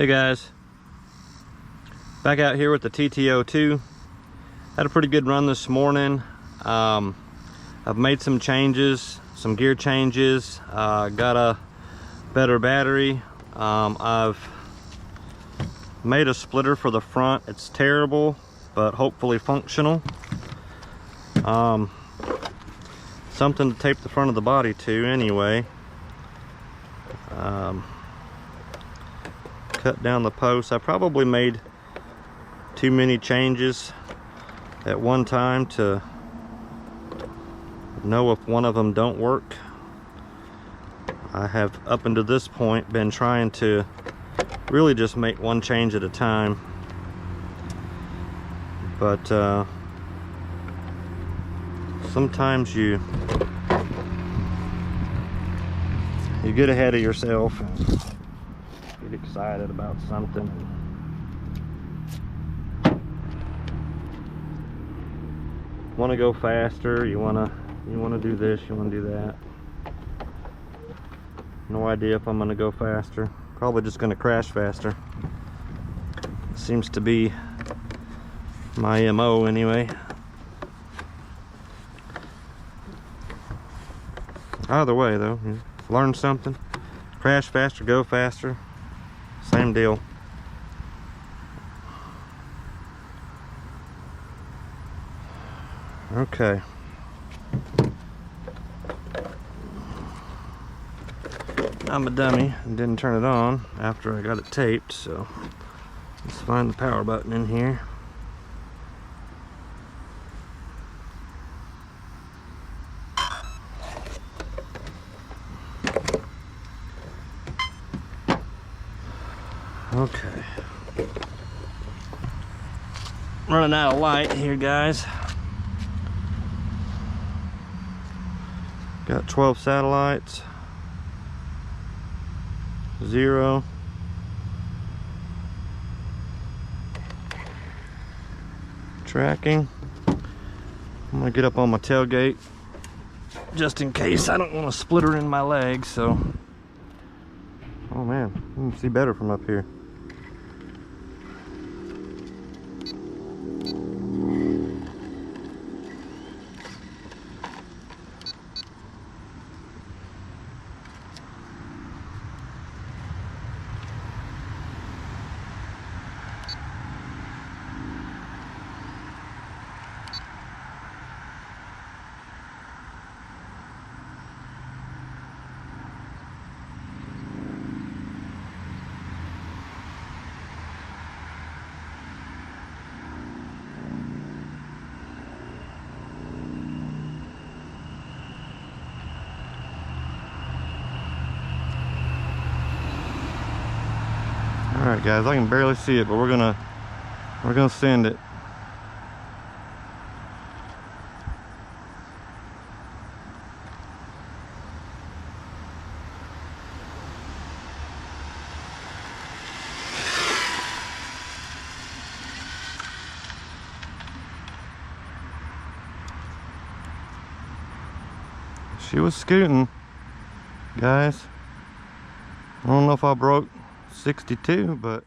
Hey guys, back out here with the TT-02. Had a pretty good run this morning. I've made some changes, some gear changes, got a better battery. I've made a splitter for the front. It's terrible, but hopefully functional. Something to tape the front of the body to anyway. Cut down the posts. I probably made too many changes at one time to know if one of them don't work. I have up until this point been trying to really just make one change at a time, but sometimes you get ahead of yourself and get excited about something. Want to go faster, you want to do this, you want to do that. No idea if I'm going to go faster. Probably just going to crash faster. Seems to be my MO anyway. Either way though, you learn something. Crash faster, go faster. Same deal. Okay. I'm a dummy and didn't turn it on after I got it taped, so let's find the power button in here. Okay. Running out of light here, guys. Got 12 satellites. 0. Tracking. I'm gonna get up on my tailgate just in case. I don't want to split her in my leg, so. Oh man, you can see better from up here. Alright guys, I can barely see it, but we're gonna send it. She was scooting, guys. I don't know if I broke 62, but